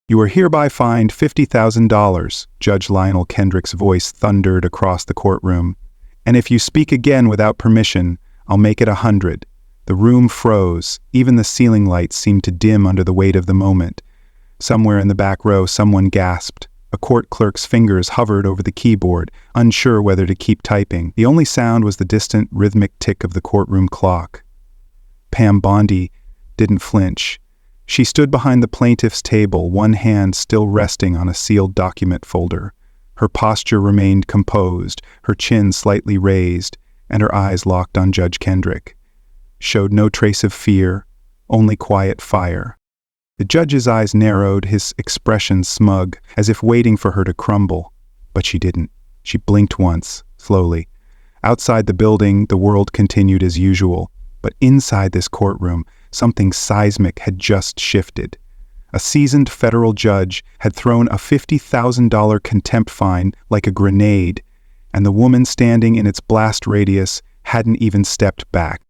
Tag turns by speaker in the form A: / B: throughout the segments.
A: "You are hereby fined $50,000, Judge Lionel Kendrick's voice thundered across the courtroom. "And if you speak again without permission, I'll make it 100. The room froze. Even the ceiling lights seemed to dim under the weight of the moment. Somewhere in the back row, someone gasped. A court clerk's fingers hovered over the keyboard, unsure whether to keep typing. The only sound was the distant, rhythmic tick of the courtroom clock. Pam Bondi didn't flinch. She stood behind the plaintiff's table, one hand still resting on a sealed document folder. Her posture remained composed, her chin slightly raised, and her eyes locked on Judge Kendrick. Showed no trace of fear, only quiet fire. The judge's eyes narrowed, his expression smug, as if waiting for her to crumble. But she didn't. She blinked once, slowly. Outside the building, the world continued as usual. But inside this courtroom, something seismic had just shifted. A seasoned federal judge had thrown a $50,000 contempt fine like a grenade, and the woman standing in its blast radius hadn't even stepped back.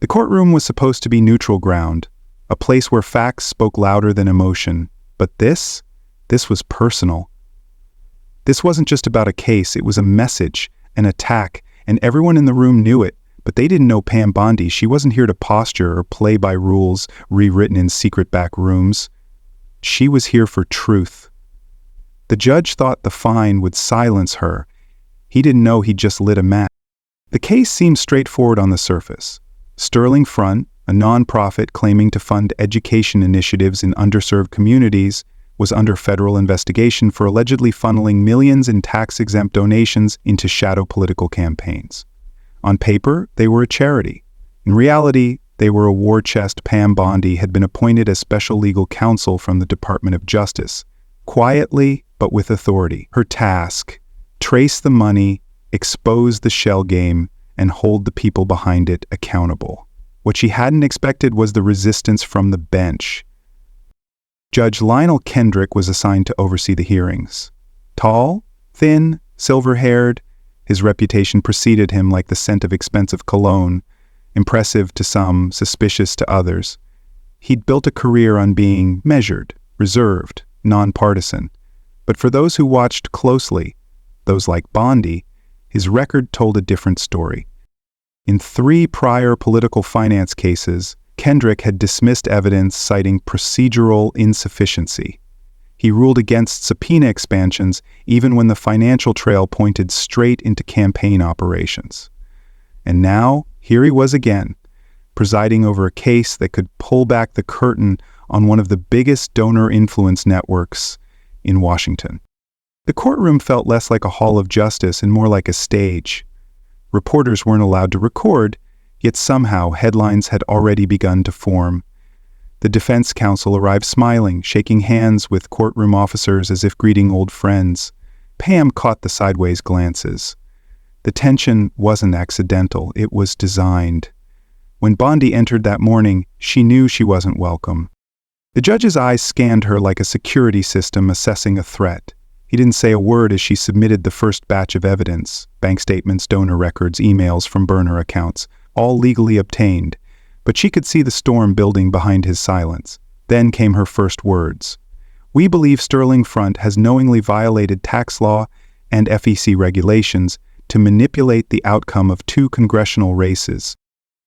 A: The courtroom was supposed to be neutral ground, a place where facts spoke louder than emotion. But this was personal. This wasn't just about a case, it was a message, an attack, and everyone in the room knew it. But they didn't know Pam Bondi. She wasn't here to posture or play by rules rewritten in secret back rooms. She was here for truth. The judge thought the fine would silence her. He didn't know he'd just lit a match. The case seemed straightforward on the surface. Sterling Front, a nonprofit claiming to fund education initiatives in underserved communities, was under federal investigation for allegedly funneling millions in tax-exempt donations into shadow political campaigns. On paper, they were a charity. In reality, they were a war chest. Pam Bondi had been appointed as special legal counsel from the Department of Justice. Quietly, but with authority. Her task: trace the money, expose the shell game, and hold the people behind it accountable. What she hadn't expected was the resistance from the bench. Judge Lionel Kendrick was assigned to oversee the hearings. Tall, thin, silver-haired, his reputation preceded him like the scent of expensive cologne, impressive to some, suspicious to others. He'd built a career on being measured, reserved, nonpartisan. But for those who watched closely, those like Bondi, his record told a different story. In 3 prior political finance cases, Kendrick had dismissed evidence citing procedural insufficiency. He ruled against subpoena expansions even when the financial trail pointed straight into campaign operations. And now, here he was again, presiding over a case that could pull back the curtain on one of the biggest donor influence networks in Washington. The courtroom felt less like a hall of justice and more like a stage. Reporters weren't allowed to record, yet somehow headlines had already begun to form. The defense counsel arrived smiling, shaking hands with courtroom officers as if greeting old friends. Pam caught the sideways glances. The tension wasn't accidental, it was designed. When Bondi entered that morning, she knew she wasn't welcome. The judge's eyes scanned her like a security system assessing a threat. He didn't say a word as she submitted the first batch of evidence: bank statements, donor records, emails from burner accounts, all legally obtained. But she could see the storm building behind his silence. Then came her first words. "We believe Sterling Front has knowingly violated tax law and FEC regulations to manipulate the outcome of 2 congressional races."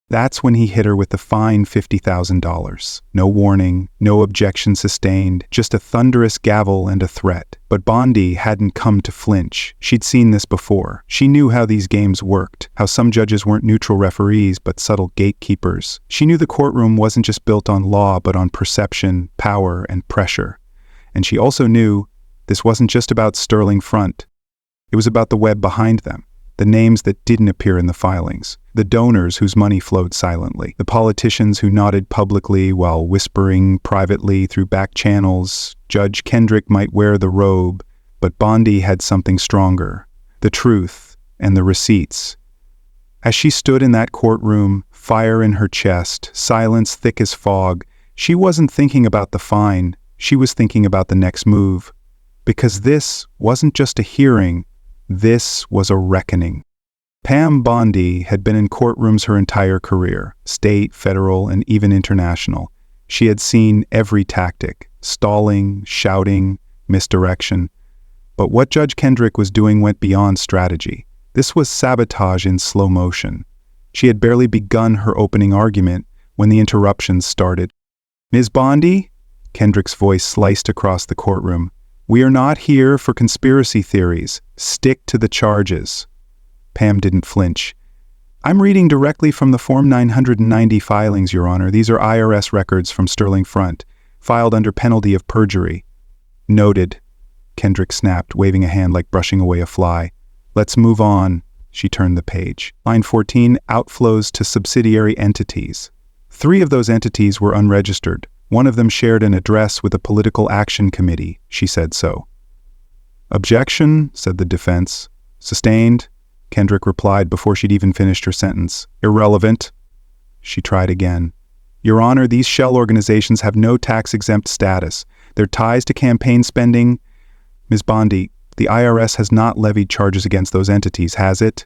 A: That's when he hit her with the fine $50,000. No warning, no objection sustained, just a thunderous gavel and a threat. But Bondi hadn't come to flinch. She'd seen this before. She knew how these games worked, how some judges weren't neutral referees but subtle gatekeepers. She knew the courtroom wasn't just built on law but on perception, power, and pressure. And she also knew this wasn't just about Sterling Front. It was about the web behind them. The names that didn't appear in the filings, the donors whose money flowed silently, the politicians who nodded publicly while whispering privately through back channels. Judge Kendrick might wear the robe, but Bondi had something stronger: the truth and the receipts. As she stood in that courtroom, fire in her chest, silence thick as fog, she wasn't thinking about the fine, she was thinking about the next move. Because this wasn't just a hearing, this was a reckoning. Pam Bondi had been in courtrooms her entire career, state, federal, and even international. She had seen every tactic: stalling, shouting, misdirection. But what Judge Kendrick was doing went beyond strategy. This was sabotage in slow motion. She had barely begun her opening argument when the interruptions started. "Ms. Bondi?" Kendrick's voice sliced across the courtroom. "We are not here for conspiracy theories. Stick to the charges." Pam didn't flinch. "I'm reading directly from the Form 990 filings, Your Honor. These are IRS records from Sterling Front, filed under penalty of perjury." "Noted," Kendrick snapped, waving a hand like brushing away a fly. "Let's move on." She turned the page. Line 14, outflows to subsidiary entities. 3 of those entities were unregistered. One of them shared an address with a political action committee. She said so. "Objection," said the defense. "Sustained," Kendrick replied before she'd even finished her sentence. "Irrelevant." She tried again. "Your Honor, these shell organizations have no tax-exempt status. Their ties to campaign spending—" "Ms. Bondi, the IRS has not levied charges against those entities, has it?"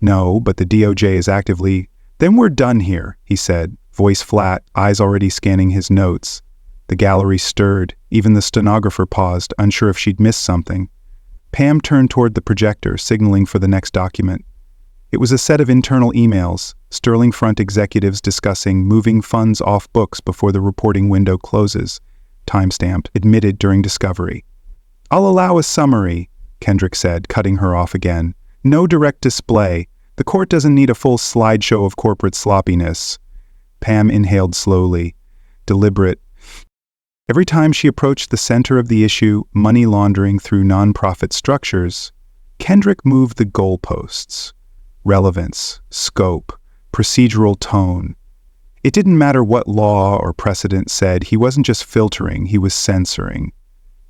A: "No, but the DOJ is actively—" "Then we're done here," he said, voice flat, eyes already scanning his notes. The gallery stirred. Even the stenographer paused, unsure if she'd missed something. Pam turned toward the projector, signaling for the next document. It was a set of internal emails, Sterling Front executives discussing moving funds off books before the reporting window closes. Timestamped, admitted during discovery. "I'll allow a summary," Kendrick said, cutting her off again. "No direct display. The court doesn't need a full slideshow of corporate sloppiness." Pam inhaled slowly, deliberate. Every time she approached the center of the issue, money laundering through nonprofit structures, Kendrick moved the goalposts. Relevance, scope, procedural tone. It didn't matter what law or precedent said. He wasn't just filtering, he was censoring.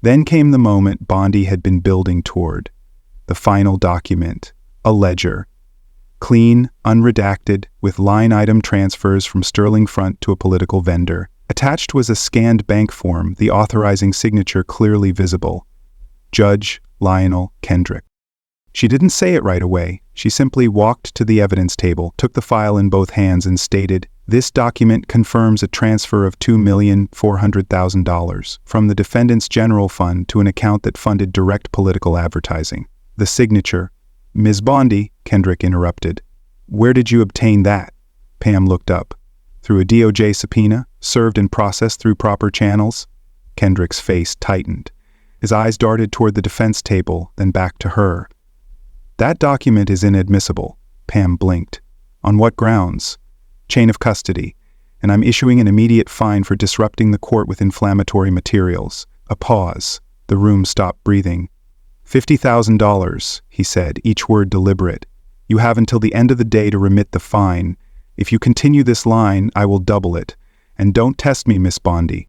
A: Then came the moment Bondi had been building toward. The final document, a ledger. Clean, unredacted, with line item transfers from Sterling Front to a political vendor. Attached was a scanned bank form, the authorizing signature clearly visible. Judge Lionel Kendrick. She didn't say it right away. She simply walked to the evidence table, took the file in both hands and stated, "This document confirms a transfer of $2,400,000 from the Defendant's General Fund to an account that funded direct political advertising." The signature. "Ms. Bondi," Kendrick interrupted. "Where did you obtain that?" Pam looked up. "Through a DOJ subpoena, served and processed through proper channels?" Kendrick's face tightened. His eyes darted toward the defense table, then back to her. "That document is inadmissible," Pam blinked. "On what grounds?" "Chain of custody, and I'm issuing an immediate fine for disrupting the court with inflammatory materials." A pause. The room stopped breathing. $50,000, he said, each word deliberate. "You have until the end of the day to remit the fine. If you continue this line, I will double it. And don't test me, Miss Bondi."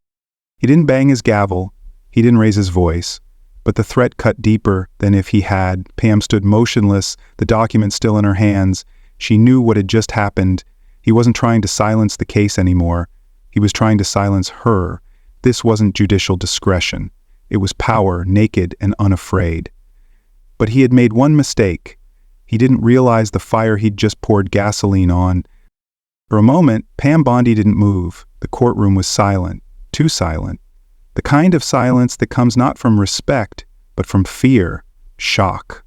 A: He didn't bang his gavel. He didn't raise his voice. But the threat cut deeper than if he had. Pam stood motionless, the document still in her hands. She knew what had just happened. He wasn't trying to silence the case anymore. He was trying to silence her. This wasn't judicial discretion. It was power, naked and unafraid. But he had made one mistake. He didn't realize the fire he'd just poured gasoline on. For a moment, Pam Bondi didn't move. The courtroom was silent, too silent. The kind of silence that comes not from respect, but from fear, shock.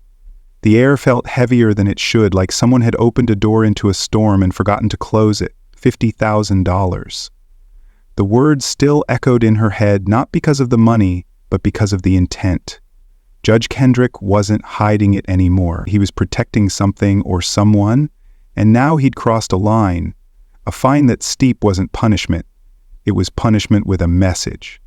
A: The air felt heavier than it should, like someone had opened a door into a storm and forgotten to close it. $50,000. The words still echoed in her head, not because of the money, but because of the intent. Judge Kendrick wasn't hiding it anymore. He was protecting something or someone, and now he'd crossed a line. A fine that steep wasn't punishment. It was punishment with a message.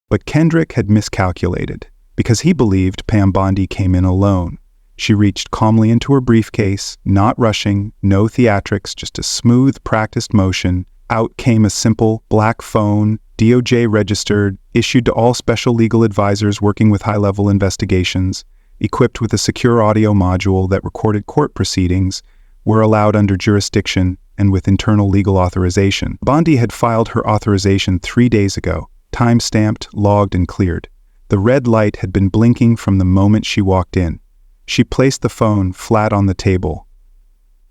A: But Kendrick had miscalculated, because he believed Pam Bondi came in alone. She reached calmly into her briefcase, not rushing, no theatrics, just a smooth, practiced motion. Out came a simple, black phone, DOJ registered, issued to all special legal advisors working with high-level investigations, equipped with a secure audio module that recorded court proceedings, were allowed under jurisdiction and with internal legal authorization. Bondi had filed her authorization 3 days ago, time-stamped, logged, and cleared. The red light had been blinking from the moment she walked in. She placed the phone flat on the table.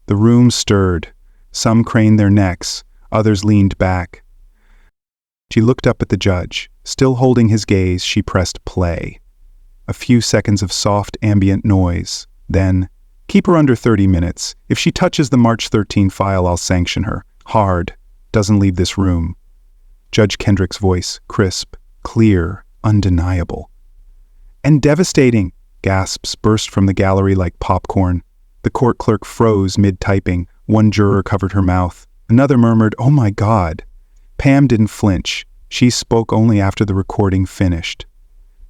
A: The room stirred. Some craned their necks, others leaned back. She looked up at the judge. Still holding his gaze, she pressed play. A few seconds of soft ambient noise. Then, keep her under 30 minutes. If she touches the March 13 file, I'll sanction her. Hard. Doesn't leave this room. Judge Kendrick's voice, crisp, clear, undeniable. And devastating, gasps burst from the gallery like popcorn. The court clerk froze mid-typing. One juror covered her mouth. Another murmured, "Oh my God." Pam didn't flinch. She spoke only after the recording finished.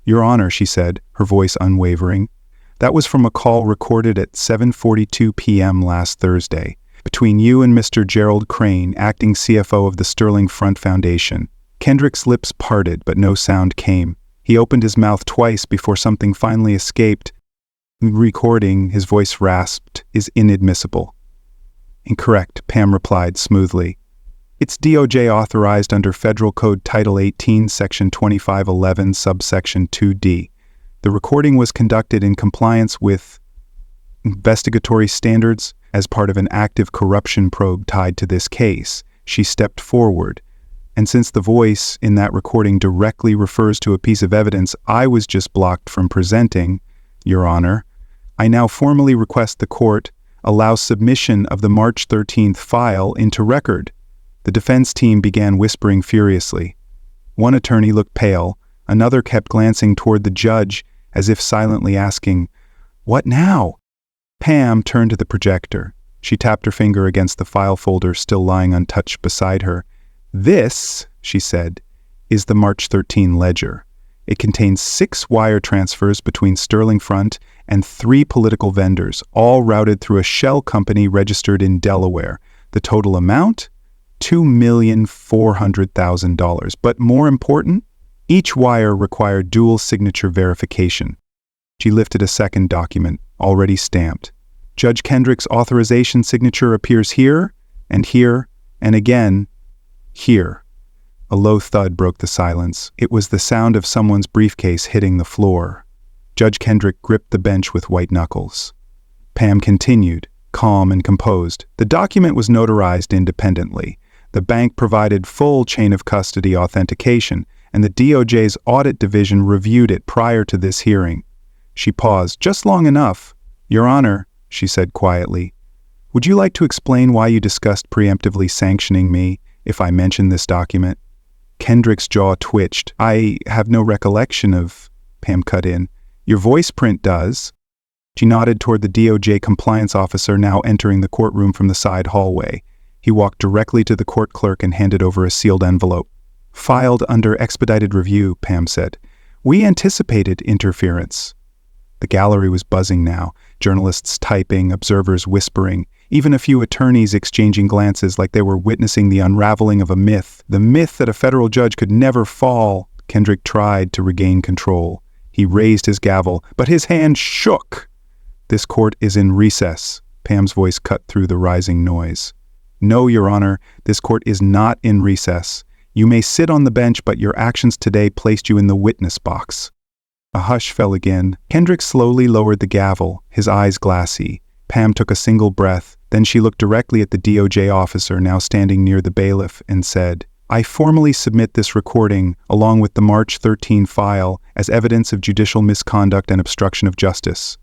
A: "Your Honor," she said, her voice unwavering, "that was from a call recorded at 7:42 p.m. last Thursday, between you and Mr. Gerald Crane, acting CFO of the Sterling Front Foundation." Kendrick's lips parted, but no sound came. He opened his mouth twice before something finally escaped. "Recording," his voice rasped, "is inadmissible." "Incorrect," Pam replied smoothly. "It's DOJ authorized under Federal Code Title 18, Section 2511, subsection 2D. The recording was conducted in compliance with investigatory standards as part of an active corruption probe tied to this case." She stepped forward. "And since the voice in that recording directly refers to a piece of evidence I was just blocked from presenting, Your Honor, I now formally request the court allow submission of the March 13th file into record." The defense team began whispering furiously. One attorney looked pale, another kept glancing toward the judge as if silently asking, "What now?" Pam turned to the projector. She tapped her finger against the file folder still lying untouched beside her. "This," she said, "is the March 13 ledger. It contains 6 wire transfers between Sterling Front and 3 political vendors, all routed through a shell company registered in Delaware. The total amount? $2,400,000. But more important, each wire required dual signature verification." She lifted a second document, already stamped. "Judge Kendrick's authorization signature appears here, and again, here." A low thud broke the silence. It was the sound of someone's briefcase hitting the floor. Judge Kendrick gripped the bench with white knuckles. Pam continued, calm and composed. "The document was notarized independently. The bank provided full chain of custody authentication, and the DOJ's audit division reviewed it prior to this hearing." She paused, just long enough. "Your Honor," she said quietly, "would you like to explain why you discussed preemptively sanctioning me if I mention this document?" Kendrick's jaw twitched. "I have no recollection of," Pam cut in. "Your voice print does." She nodded toward the DOJ compliance officer now entering the courtroom from the side hallway. He walked directly to the court clerk and handed over a sealed envelope. "Filed under expedited review," Pam said. "We anticipated interference." The gallery was buzzing now, journalists typing, observers whispering, even a few attorneys exchanging glances like they were witnessing the unraveling of a myth, the myth that a federal judge could never fall. Kendrick tried to regain control. He raised his gavel, but his hand shook. "This court is in recess," Pam's voice cut through the rising noise. "No, Your Honor, this court is not in recess. You may sit on the bench, but your actions today placed you in the witness box." A hush fell again. Kendrick slowly lowered the gavel, his eyes glassy. Pam took a single breath, then she looked directly at the DOJ officer now standing near the bailiff and said, "I formally submit this recording, along with the March 13 file, as evidence of judicial misconduct and obstruction of justice."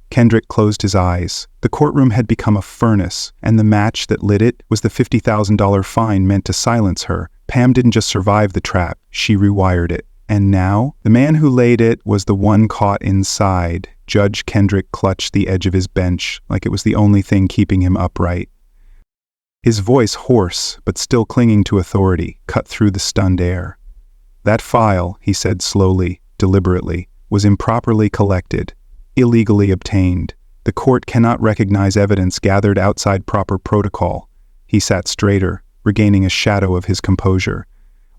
A: Kendrick closed his eyes. The courtroom had become a furnace, and the match that lit it was the $50,000 fine meant to silence her. Pam didn't just survive the trap, she rewired it. And now, the man who laid it was the one caught inside. Judge Kendrick clutched the edge of his bench like it was the only thing keeping him upright. His voice, hoarse but still clinging to authority, cut through the stunned air. "That file," he said slowly, deliberately, "was improperly collected, illegally obtained. The court cannot recognize evidence gathered outside proper protocol." He sat straighter, regaining a shadow of his composure.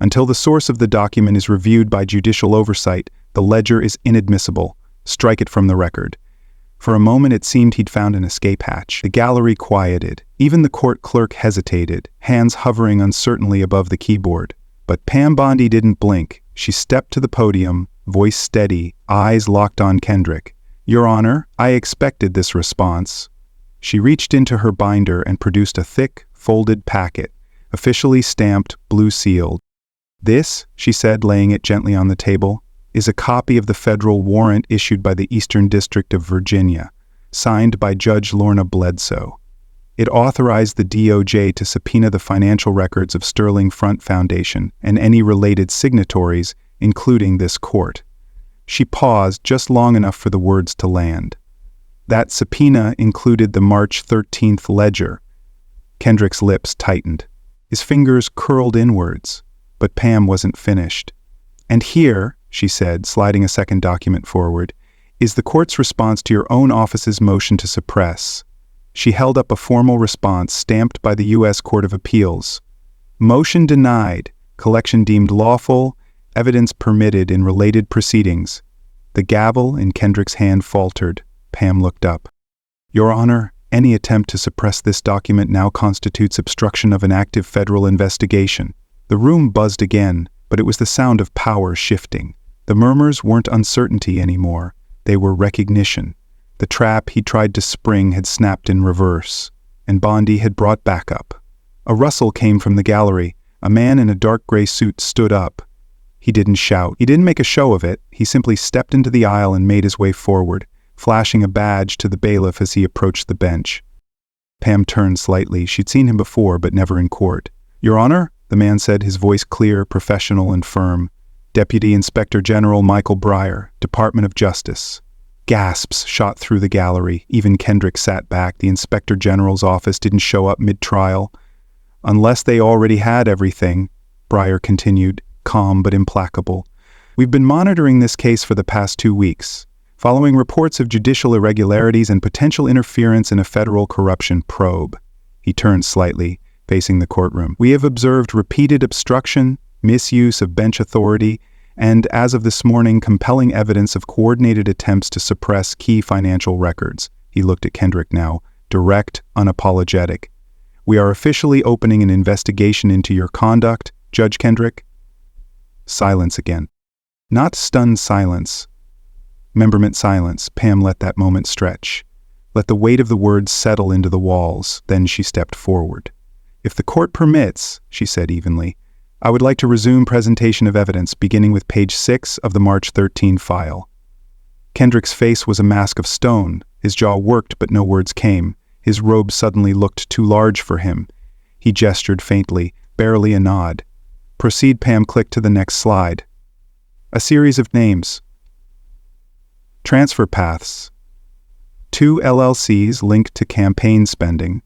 A: "Until the source of the document is reviewed by judicial oversight, the ledger is inadmissible. Strike it from the record." For a moment it seemed he'd found an escape hatch. The gallery quieted. Even the court clerk hesitated, hands hovering uncertainly above the keyboard. But Pam Bondi didn't blink. She stepped to the podium, voice steady, eyes locked on Kendrick. "Your Honor, I expected this response." She reached into her binder and produced a thick, folded packet, officially stamped, blue-sealed. "This," she said, laying it gently on the table, "is a copy of the federal warrant issued by the Eastern District of Virginia, signed by Judge Lorna Bledsoe. It authorized the DOJ to subpoena the financial records of Sterling Front Foundation and any related signatories, including this court." She paused just long enough for the words to land. That subpoena included the March 13th ledger. Kendrick's lips tightened. His fingers curled inwards, but Pam wasn't finished. "And here," she said, sliding a second document forward, "is the court's response to your own office's motion to suppress." She held up a formal response stamped by the U.S. Court of Appeals. "Motion denied, collection deemed lawful, evidence permitted in related proceedings." The gavel in Kendrick's hand faltered. Pam looked up. "Your Honor, any attempt to suppress this document now constitutes obstruction of an active federal investigation." The room buzzed again, but it was the sound of power shifting. The murmurs weren't uncertainty anymore. They were recognition. The trap he tried to spring had snapped in reverse, and Bondi had brought backup. A rustle came from the gallery. A man in a dark gray suit stood up. He didn't shout. He didn't make a show of it. He simply stepped into the aisle and made his way forward, flashing a badge to the bailiff as he approached the bench. Pam turned slightly. She'd seen him before, but never in court. "Your Honor," the man said, his voice clear, professional, and firm. "Deputy Inspector General Michael Breyer, Department of Justice." Gasps shot through the gallery. Even Kendrick sat back. The Inspector General's office didn't show up mid-trial. "Unless they already had everything," Breyer continued, calm but implacable. "We've been monitoring this case for the past 2 weeks, following reports of judicial irregularities and potential interference in a federal corruption probe." He turned slightly, facing the courtroom. "We have observed repeated obstruction, misuse of bench authority, and, as of this morning, compelling evidence of coordinated attempts to suppress key financial records." He looked at Kendrick now, direct, unapologetic. "We are officially opening an investigation into your conduct, Judge Kendrick." Silence again. Not stunned silence. Memberment silence. Pam let that moment stretch. Let the weight of the words settle into the walls. Then she stepped forward. "If the court permits," she said evenly, "I would like to resume presentation of evidence, beginning with page 6 of the March 13 file." Kendrick's face was a mask of stone. His jaw worked, but no words came. His robe suddenly looked too large for him. He gestured faintly, barely a nod. "Proceed." Pam clicked to the next slide. A series of names. Transfer paths. 2 LLCs linked to campaign spending,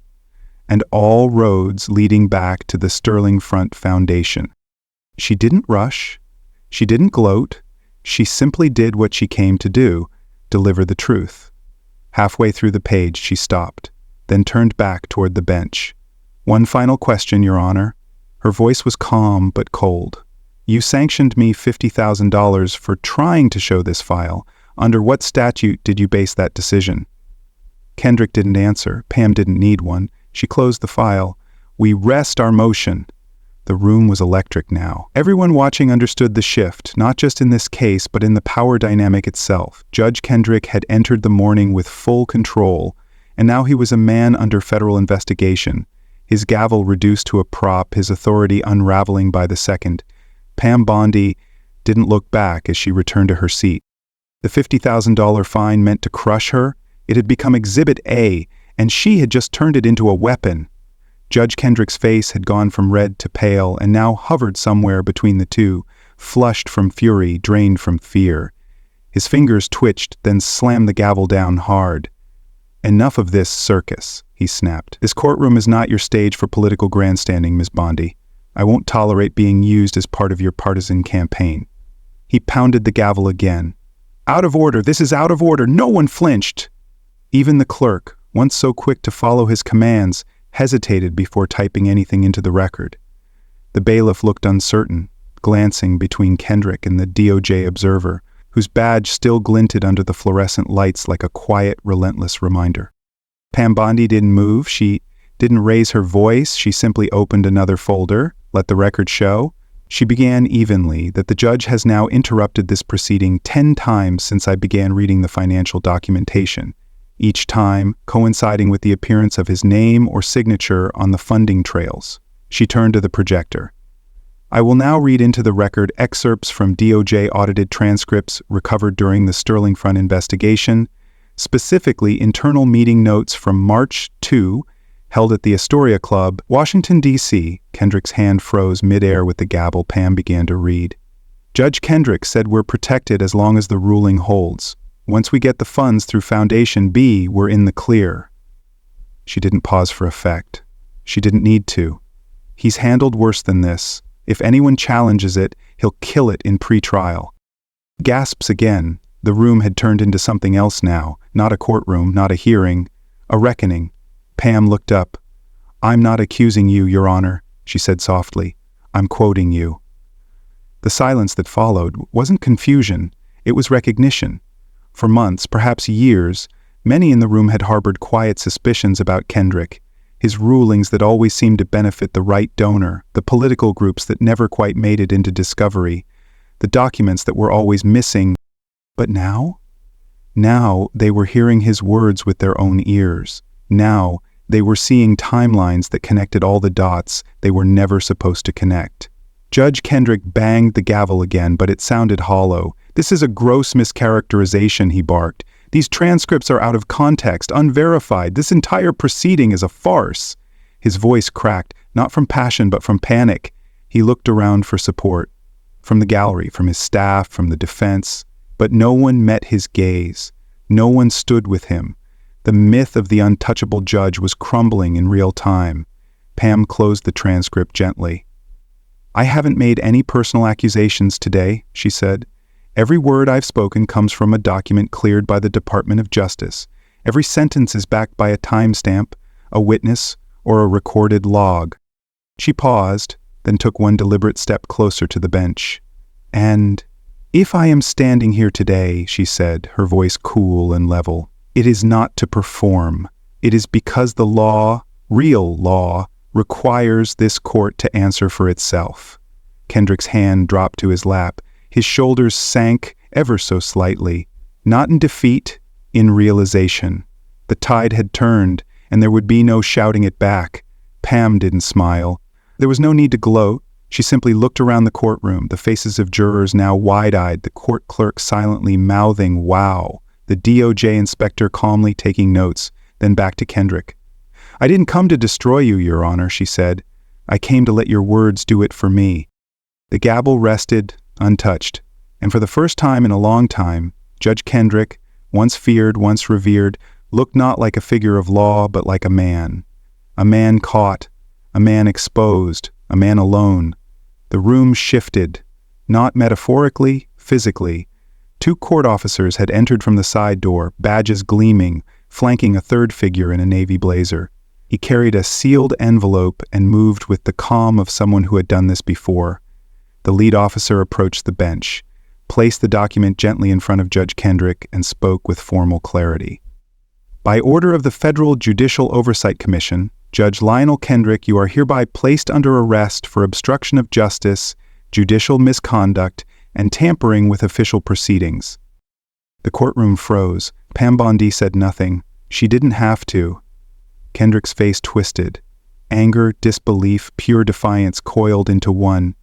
A: and all roads leading back to the Sterling Front Foundation. She didn't rush. She didn't gloat. She simply did what she came to do, deliver the truth. Halfway through the page, she stopped, then turned back toward the bench. "One final question, Your Honor." Her voice was calm but cold. "You sanctioned me $50,000 for trying to show this file. Under what statute did you base that decision?" Kendrick didn't answer. Pam didn't need one. She closed the file. "We rest our motion." The room was electric now. Everyone watching understood the shift, not just in this case, but in the power dynamic itself. Judge Kendrick had entered the morning with full control, and now he was a man under federal investigation. His gavel reduced to a prop, his authority unraveling by the second. Pam Bondi didn't look back as she returned to her seat. The $50,000 fine meant to crush her. It had become Exhibit A, and she had just turned it into a weapon. Judge Kendrick's face had gone from red to pale and now hovered somewhere between the two, flushed from fury, drained from fear. His fingers twitched, then slammed the gavel down hard. "Enough of this circus," he snapped. "This courtroom is not your stage for political grandstanding, Ms. Bondi. I won't tolerate being used as part of your partisan campaign." He pounded the gavel again. "Out of order! This is out of order! No one flinched!" Even the clerk, once so quick to follow his commands, hesitated before typing anything into the record. The bailiff looked uncertain, glancing between Kendrick and the DOJ observer, whose badge still glinted under the fluorescent lights like a quiet, relentless reminder. Pam Bondi didn't move. She didn't raise her voice. She simply opened another folder, let the record show. She began evenly that the judge has now interrupted this proceeding 10 times since I began reading the financial documentation, each time coinciding with the appearance of his name or signature on the funding trails. She turned to the projector. I will now read into the record excerpts from DOJ-audited transcripts recovered during the Sterling Front investigation, specifically internal meeting notes from March 2, held at the Astoria Club, Washington, D.C. Kendrick's hand froze mid-air with the gavel. Pam began to read. Judge Kendrick said we're protected as long as the ruling holds. Once we get the funds through Foundation B, we're in the clear. She didn't pause for effect. She didn't need to. He's handled worse than this. If anyone challenges it, he'll kill it in pre-trial. Gasps again. The room had turned into something else now. Not a courtroom, not a hearing. A reckoning. Pam looked up. I'm not accusing you, Your Honor, she said softly. I'm quoting you. The silence that followed wasn't confusion. It was recognition. For months, perhaps years, many in the room had harbored quiet suspicions about Kendrick. His rulings that always seemed to benefit the right donor, the political groups that never quite made it into discovery, the documents that were always missing. But now? Now they were hearing his words with their own ears. Now they were seeing timelines that connected all the dots they were never supposed to connect. Judge Kendrick banged the gavel again, but it sounded hollow. This is a gross mischaracterization, he barked. These transcripts are out of context, unverified. This entire proceeding is a farce. His voice cracked, not from passion but from panic. He looked around for support. From the gallery, from his staff, from the defense. But no one met his gaze. No one stood with him. The myth of the untouchable judge was crumbling in real time. Pam closed the transcript gently. I haven't made any personal accusations today, she said. Every word I've spoken comes from a document cleared by the Department of Justice. Every sentence is backed by a timestamp, a witness, or a recorded log. She paused, then took one deliberate step closer to the bench. And if I am standing here today, she said, her voice cool and level, it is not to perform. It is because the law, real law, requires this court to answer for itself. Kendrick's hand dropped to his lap. His shoulders sank ever so slightly, not in defeat, in realization. The tide had turned, and there would be no shouting it back. Pam didn't smile. There was no need to gloat. She simply looked around the courtroom, the faces of jurors now wide-eyed, the court clerk silently mouthing, "Wow," the DOJ inspector calmly taking notes, then back to Kendrick. I didn't come to destroy you, Your Honor, she said. I came to let your words do it for me. The gavel rested, untouched, and for the first time in a long time, Judge Kendrick, once feared, once revered, looked not like a figure of law, but like a man caught, a man exposed, a man alone. The room shifted, not metaphorically, physically. Two court officers had entered from the side door, badges gleaming, flanking a third figure in a navy blazer. He carried a sealed envelope and moved with the calm of someone who had done this before. The lead officer approached the bench, placed the document gently in front of Judge Kendrick, and spoke with formal clarity. By order of the Federal Judicial Oversight Commission, Judge Lionel Kendrick, you are hereby placed under arrest for obstruction of justice, judicial misconduct, and tampering with official proceedings. The courtroom froze. Pam Bondi said nothing. She didn't have to. Kendrick's face twisted. Anger, disbelief, pure defiance coiled into one.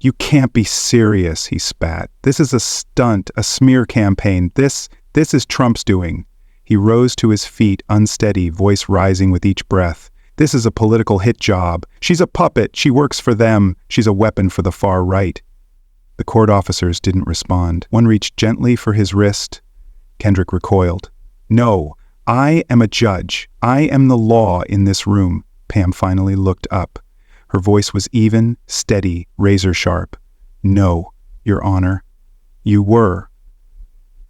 A: You can't be serious, he spat. This is a stunt, a smear campaign. This is Trump's doing. He rose to his feet, unsteady, voice rising with each breath. This is a political hit job. She's a puppet. She works for them. She's a weapon for the far right. The court officers didn't respond. One reached gently for his wrist. Kendrick recoiled. No, I am a judge. I am the law in this room. Pam finally looked up. Her voice was even, steady, razor-sharp. No, Your Honor. You were.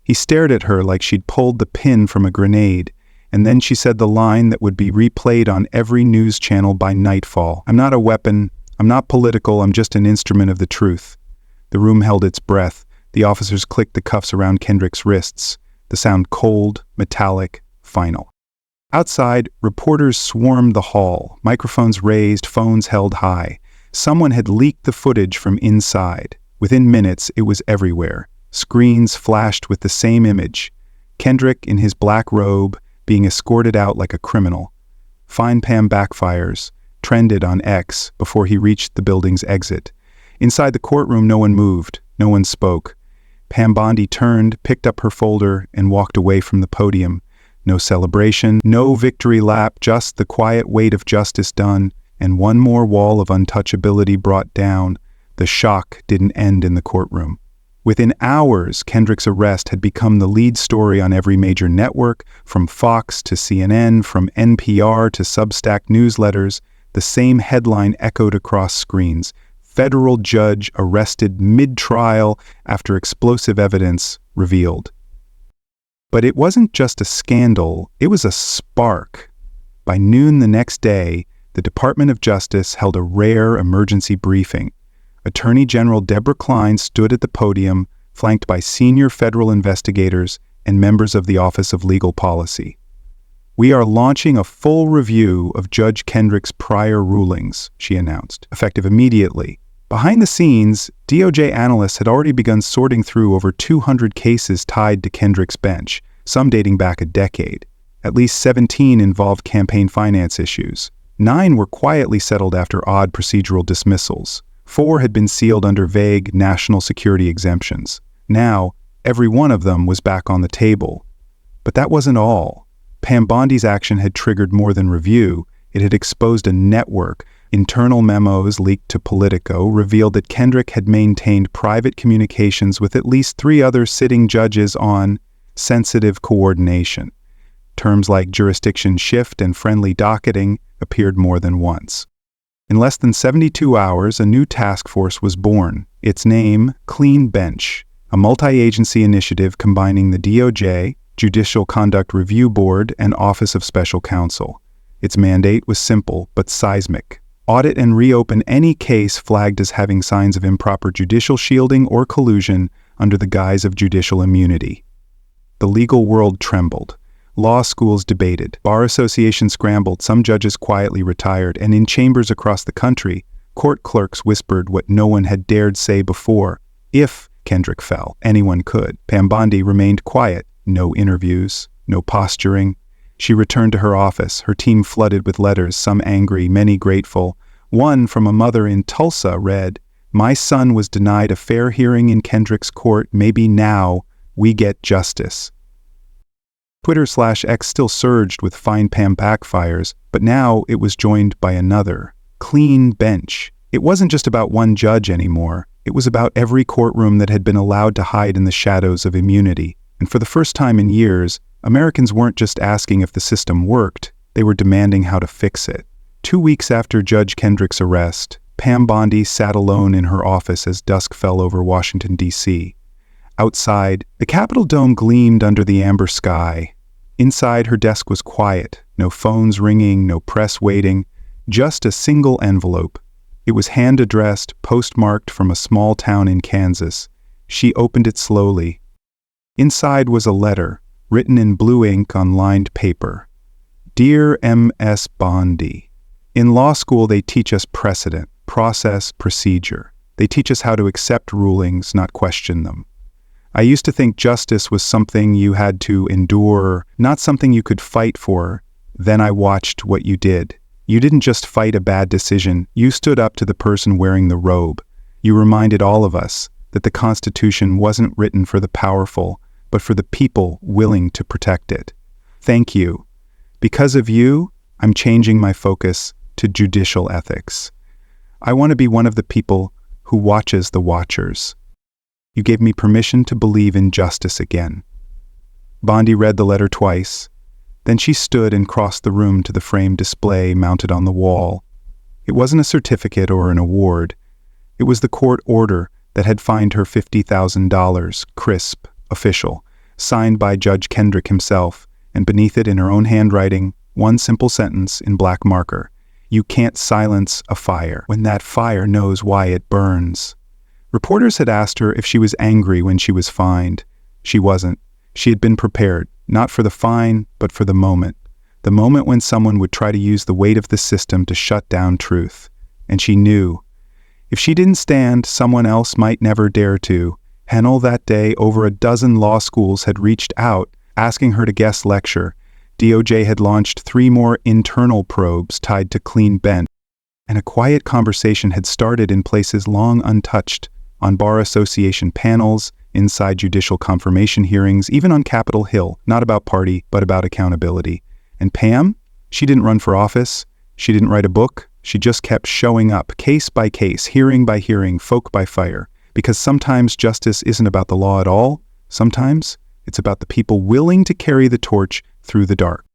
A: He stared at her like she'd pulled the pin from a grenade, and then she said the line that would be replayed on every news channel by nightfall. I'm not a weapon. I'm not political. I'm just an instrument of the truth. The room held its breath. The officers clicked the cuffs around Kendrick's wrists. The sound cold, metallic, final. Outside, reporters swarmed the hall, microphones raised, phones held high. Someone had leaked the footage from inside. Within minutes, it was everywhere. Screens flashed with the same image. Kendrick, in his black robe, being escorted out like a criminal. Fine Pam backfires, trended on X before he reached the building's exit. Inside the courtroom, no one moved, no one spoke. Pam Bondi turned, picked up her folder, and walked away from the podium. No celebration, no victory lap, just the quiet weight of justice done, and one more wall of untouchability brought down. The shock didn't end in the courtroom. Within hours, Kendrick's arrest had become the lead story on every major network, from Fox to CNN, from NPR to Substack newsletters. The same headline echoed across screens: federal judge arrested mid-trial after explosive evidence revealed. But it wasn't just a scandal, it was a spark. By noon the next day, the Department of Justice held a rare emergency briefing. Attorney General Deborah Klein stood at the podium, flanked by senior federal investigators and members of the Office of Legal Policy. "We are launching a full review of Judge Kendrick's prior rulings," she announced, effective immediately. Behind the scenes, DOJ analysts had already begun sorting through over 200 cases tied to Kendrick's bench, some dating back a decade. At least 17 involved campaign finance issues. 9 were quietly settled after odd procedural dismissals. 4 had been sealed under vague national security exemptions. Now, every one of them was back on the table. But that wasn't all. Pam Bondi's action had triggered more than review. It had exposed a network. Internal memos leaked to Politico revealed that Kendrick had maintained private communications with at least 3 other sitting judges on sensitive coordination. Terms like jurisdiction shift and friendly docketing appeared more than once. In less than 72 hours, a new task force was born. Its name, Clean Bench, a multi-agency initiative combining the DOJ, Judicial Conduct Review Board, and Office of Special Counsel. Its mandate was simple but seismic: audit and reopen any case flagged as having signs of improper judicial shielding or collusion under the guise of judicial immunity. The legal world trembled. Law schools debated, bar associations scrambled, some judges quietly retired, and in chambers across the country, court clerks whispered what no one had dared say before: if Kendrick fell, anyone could. Pam Bondi remained quiet. No interviews, no posturing. She returned to her office, her team flooded with letters, some angry, many grateful. One from a mother in Tulsa read, "My son was denied a fair hearing in Kendrick's court. Maybe now we get justice." Twitter/X still surged with Find Pam backfires, but now it was joined by another: Clean Bench. It wasn't just about one judge anymore. It was about every courtroom that had been allowed to hide in the shadows of immunity. And for the first time in years, Americans weren't just asking if the system worked, they were demanding how to fix it. 2 weeks after Judge Kendrick's arrest, Pam Bondi sat alone in her office as dusk fell over Washington, D.C. Outside, the Capitol dome gleamed under the amber sky. Inside, her desk was quiet, no phones ringing, no press waiting, just a single envelope. It was hand-addressed, postmarked from a small town in Kansas. She opened it slowly. Inside was a letter, written in blue ink on lined paper. "Dear M.S. Bondi, in law school they teach us precedent, process, procedure. They teach us how to accept rulings, not question them. I used to think justice was something you had to endure, not something you could fight for. Then I watched what you did. You didn't just fight a bad decision, you stood up to the person wearing the robe. You reminded all of us that the Constitution wasn't written for the powerful, but for the people willing to protect it. Thank you. Because of you, I'm changing my focus to judicial ethics. I want to be one of the people who watches the watchers. You gave me permission to believe in justice again." Bondi read the letter twice. Then she stood and crossed the room to the framed display mounted on the wall. It wasn't a certificate or an award. It was the court order that had fined her $50,000, crisp, official, signed by Judge Kendrick himself, and beneath it in her own handwriting, one simple sentence in black marker: "You can't silence a fire when that fire knows why it burns." Reporters had asked her if she was angry when she was fined. She wasn't. She had been prepared, not for the fine, but for the moment when someone would try to use the weight of the system to shut down truth. And she knew. If she didn't stand, someone else might never dare to. Hennell that day, over a dozen law schools had reached out, asking her to guest lecture. DOJ had launched 3 more internal probes tied to Clean Bench. And a quiet conversation had started in places long untouched, on bar association panels, inside judicial confirmation hearings, even on Capitol Hill, not about party, but about accountability. And Pam? She didn't run for office. She didn't write a book. She just kept showing up, case by case, hearing by hearing, folk by fire. Because sometimes justice isn't about the law at all. Sometimes it's about the people willing to carry the torch through the dark.